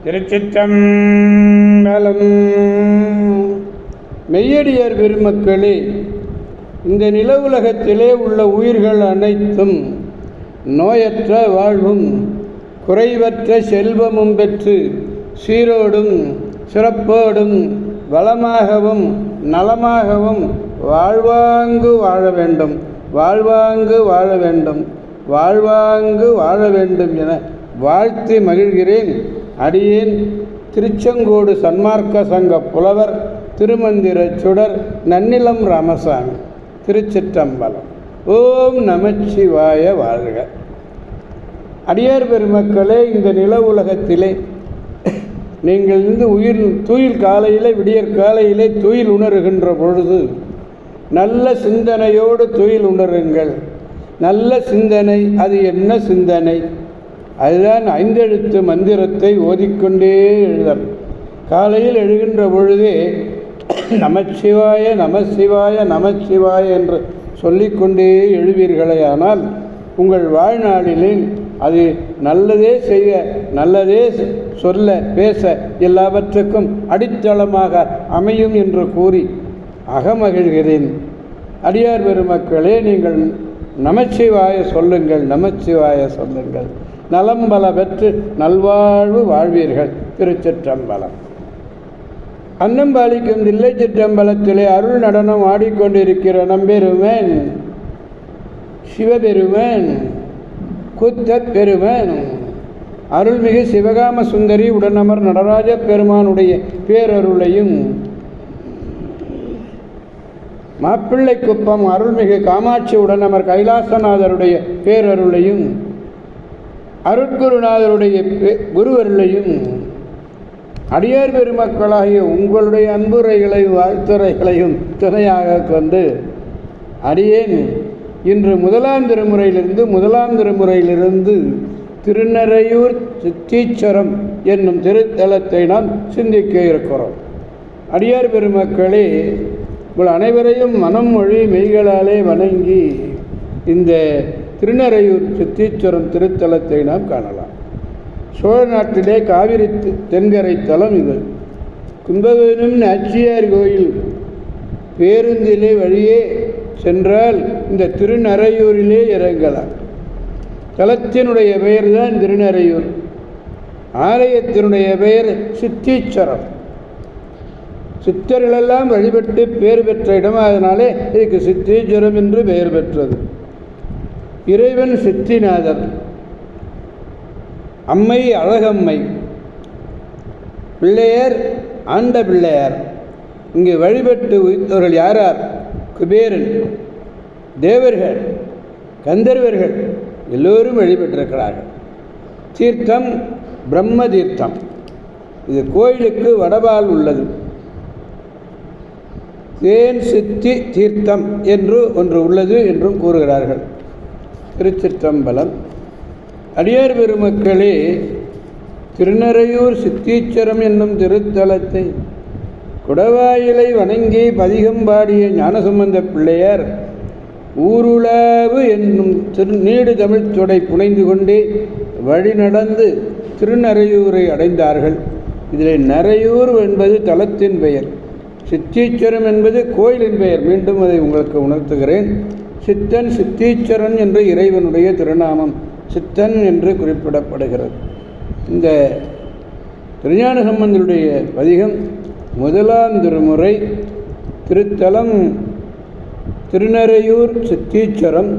திருச்சிற்றம்பலம். மெய்யடியார் பெருமக்களே, இந்த நில உலகத்திலே உள்ள உயிர்கள் அனைத்தும் நோயற்ற வாழ்வும் குறைவற்ற செல்வமும் பெற்று சீரோடும் சிறப்போடும் வளமாகவும் நலமாகவும் வாழ்வாங்கு வாழ வேண்டும், வாழ்வாங்கு வாழ வேண்டும், வாழ்வாங்கு வாழ வேண்டும் என வாழ்த்தி மகிழ்கிறேன். அடியேன் திருச்செங்கோடு சன்மார்க்க சங்க புலவர் திருமந்திர சுடர் நன்னிலம் ராமசாமி. திருச்சிற்றம்பலம். ஓம் நமச்சிவாய வாழ்க. அடியார் பெருமக்களே, இந்த நில உலகத்திலே நீங்கள் துயில் காலையிலே விடியற் காலையிலே துயில் உணர்கின்ற பொழுது நல்ல சிந்தனையோடு துயில் உணருங்கள். நல்ல சிந்தனை. அது என்ன சிந்தனை? அதுதான் ஐந்தெழுத்து மந்திரத்தை ஓதிக்கொண்டே எழுதல். காலையில் எழுகின்ற பொழுதே நமச்சிவாய நமசிவாய நமசிவாய என்று சொல்லிக்கொண்டே எழுவீர்களே, ஆனால் உங்கள் வாழ்நாளிலே அது நல்லதே செய்ய, நல்லதே சொல்ல, பேச எல்லாவற்றுக்கும் அடித்தளமாக அமையும் என்று கூறி அகமகிழ்கிறேன். அடியார் பெருமக்களே, நீங்கள் நமச்சிவாய சொல்லுங்கள், நமச்சிவாய சொல்லுங்கள். நலம்பல பெற்று நல்வாழ்வு வாழ்வீர்கள். திருச்சிற்றம்பலம். அன்னம்பாலிக்கும் தில்லை சிற்றம்பலத்திலே அருள் நடனம் ஆடிக்கொண்டிருக்கிற நம்பெருமன் சிவபெருமன் குத்த பெருமன் அருள்மிகு சிவகாம சுந்தரி உடனமர் நடராஜ பெருமானுடைய பேரருளையும், மாப்பிள்ளை குப்பம் அருள்மிகு காமாட்சி உடனமர் கைலாசநாதருடைய பேரருளையும், அருட்குருநாதருடைய குருவருளையும், அடியார் பெருமக்களாகிய உங்களுடைய அன்புரைகளையும் வாழ்த்துறைகளையும் துணையாக கொண்டு அடியேன் இன்று முதலாம் திருமுறையிலிருந்து திருநறையூர் சித்தீச்சரம் என்னும் திருத்தலத்தை நாம் சிந்திக்க இருக்கிறோம். அடியார் பெருமக்களே, உங்கள் அனைவரையும் மனம் மொழி மெய்களாலே வணங்கி இந்த திருநறையூர் சித்தீச்சரம் திருத்தலத்தை நாம் காணலாம். சோழ நாட்டிலே காவிரி தென்கரை தலம் இது. கும்பகோணம் நாச்சியார் கோயில் பேருந்திலே வழியே சென்றால் இந்த திருநறையூரிலே இறங்கலாம். தலத்தினுடைய பெயர் தான் திருநறையூர். ஆலயத்தினுடைய பெயர் சித்தீச்சரம். சித்தர்களெல்லாம் வழிபட்டு பெயர் பெற்ற இடம், அதனாலே இதுக்கு சித்தீச்சரம் என்று பெயர் பெற்றது. இறைவன் சித்திநாதர், அம்மை அழகம்மை, பிள்ளையர் ஆண்ட பிள்ளையார். இங்கு வழிபட்டு உயிர்த்தவர்கள் யாரார்? குபேரன், தேவர்கள், கந்தர்வர்கள் எல்லோரும் வழிபட்டிருக்கிறார்கள். தீர்த்தம் பிரம்ம தீர்த்தம். இது கோயிலுக்கு வடபால் உள்ளது. தேன் சித்தி தீர்த்தம் என்று ஒன்று உள்ளது என்றும் கூறுகிறார்கள். திருச்சிற்றம்பலம். அடியார் பெருமக்களே, திருநறையூர் சித்தீச்சரம் என்னும் திருத்தலத்தை குடவாயிலை வணங்கி பதிகம் பாடிய ஞானசம்பந்த பிள்ளையார் ஊருளாவு என்னும் நீடு தமிழ் தொடை புனைந்து கொண்டே வழி நடந்து திருநறையூரை அடைந்தார்கள். இதில் நறையூர் என்பது தலத்தின் பெயர், சித்தீச்சரம் என்பது கோயிலின் பெயர். மீண்டும் அதை உங்களுக்கு உணர்த்துகிறேன். சித்தன் சித்தீச்சரன் என்று இறைவனுடைய திருநாமம் சித்தன் என்று குறிப்பிடப்படுகிறது. இந்த திருஞான சம்பந்தருடைய பதிகம் முதலாம் திருமுறை, திருத்தலம் திருநறையூர் சித்தீச்சரம்,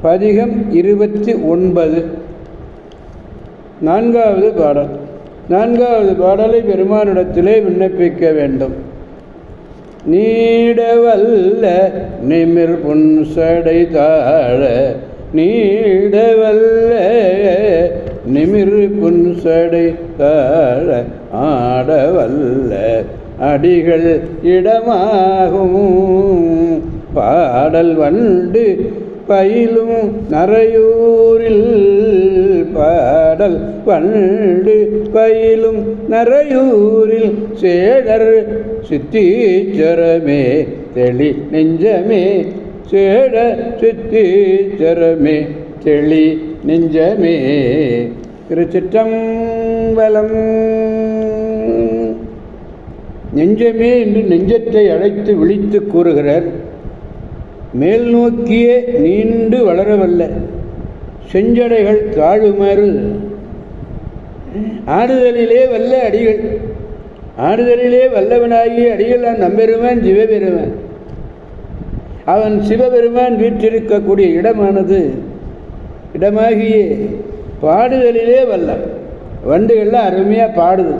பதிகம் 29, 4வது பாடல். 4வது பாடலை பெருமானிடத்திலே விண்ணப்பிக்க வேண்டும். நீடவல்ல நிமிர் புன்சடை தாழ, நீடவல்ல நிமிர் புன்சடை தாழ, ஆடவல்ல அடிகள் இடமாகும் பாடல் வண்டு பயிலும் நறையூரில், பாடல் வண்டு பயிலும் நறையூரில் சேடர் சித்தீச்சரமே தெளி நெஞ்சமே, சேட சித்தீச்சரமே தெளி நெஞ்சமே. திருச்சிற்றம்பலம். நெஞ்சமே என்று நெஞ்சத்தை அழைத்து விழித்து கூறுகிறார். மேல் நோக்கியே நீண்டு வளரவல்ல செஞ்சடைகள் தாழுமாறு ஆடுதலிலே வல்ல அடிகள். ஆடுதலிலே வல்லவனாகிய அடிகள் நான் நம்பெருமான் சிவபெருமான். அவன் சிவபெருமான் வீற்றிருக்கக்கூடிய இடமாகிய பாடுதலிலே வல்ல வண்டுகள்லாம் அருமையாக பாடுது.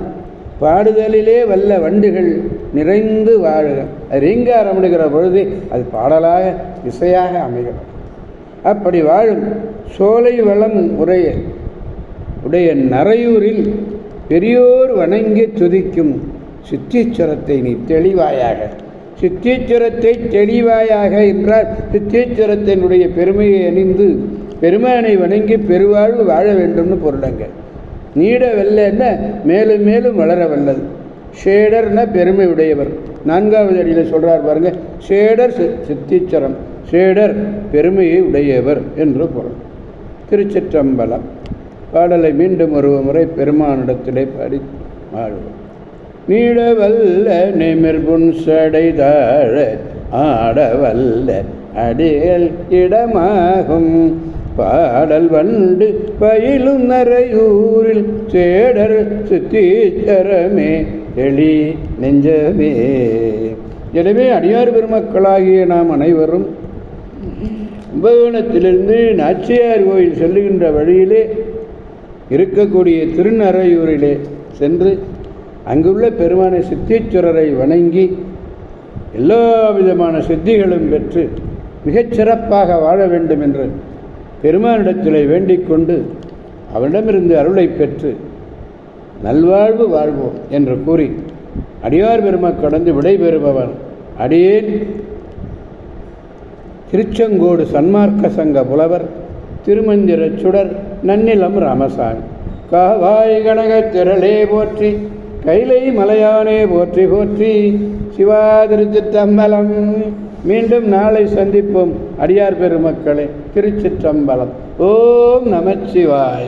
பாடுதலிலே வல்ல வண்டுகள் நிறைந்து வாழுக. அது ரீங்காரம் எடுக்கிற பொழுது அது பாடலாக இசையாக அமைகிறது. அப்படி வாழும் சோலை வளம் உடைய நரையூரில் பெரியோர் வணங்கி துதிக்கும் சித்தீச்சரத்தை நீ தெளிவாயாக. சித்தீச்சரத்தை தெளிவாயாக என்றால் சித்தீச்சரத்தினுடைய பெருமையை அணிந்து பெருமானை வணங்கி பெருவாழ்வு வாழ வேண்டும்னு பொருளங்க. நீட வெள்ளன்னா மேலும் மேலும் வளர வல்லது. ஷேடர்னா பெருமை உடையவர். 4வது அடியில் சொல்கிறார் பாருங்க, ஷேடர் சித்தீச்சரம், ஷேடர் பெருமையை உடையவர் என்று பொருள். திருச்சிற்றம்பலம். பாடலை மீண்டும் ஒரு முறை பெருமானிடத்திலே பாடி வாழ்வோம். நீடவல்ல நிமிர்புன் சடைதாழ ஆடவல்ல அடியல் இடமாகும் பாடல் வண்டு பயிலும் நரையூரில் சேடர் சித்தீச்சரமே எளி நெஞ்சமே. எனவே அடியார் பெருமக்களாகிய நாம் அனைவரும் கும்பகோணத்திலிருந்து நாச்சியார் கோயில் செல்லுகின்ற வழியிலே இருக்கக்கூடிய திருநரையூரிலே சென்று அங்குள்ள பெருமானை சித்தீஸ்வரரை வணங்கி எல்லா விதமான சித்திகளும் பெற்று மிகச்சிறப்பாக வாழ வேண்டும் என்று பெருமானிடத்திலே வேண்டிக் கொண்டு அவனிடமிருந்து அருளை பெற்று நல்வாழ்வு வாழ்வோம் என்று கூறி அடியார் பெருமக் கடந்து விடைபெறுபவன் அடியேன் திருச்செங்கோடு சன்மார்க்க சங்க புலவர் திருமந்திர சுடர் நன்னிலம் ராமசாமி. காவாய் கனகத் திரளே போற்றி, கைலை மலையானே போற்றி போற்றி. சிவா திருச்சிற்றம்பலம். மீண்டும் நாளை சந்திப்போம் அடியார் பெருமக்களே. திருச்சிற்றம்பலம். ஓம் நமச்சிவாய.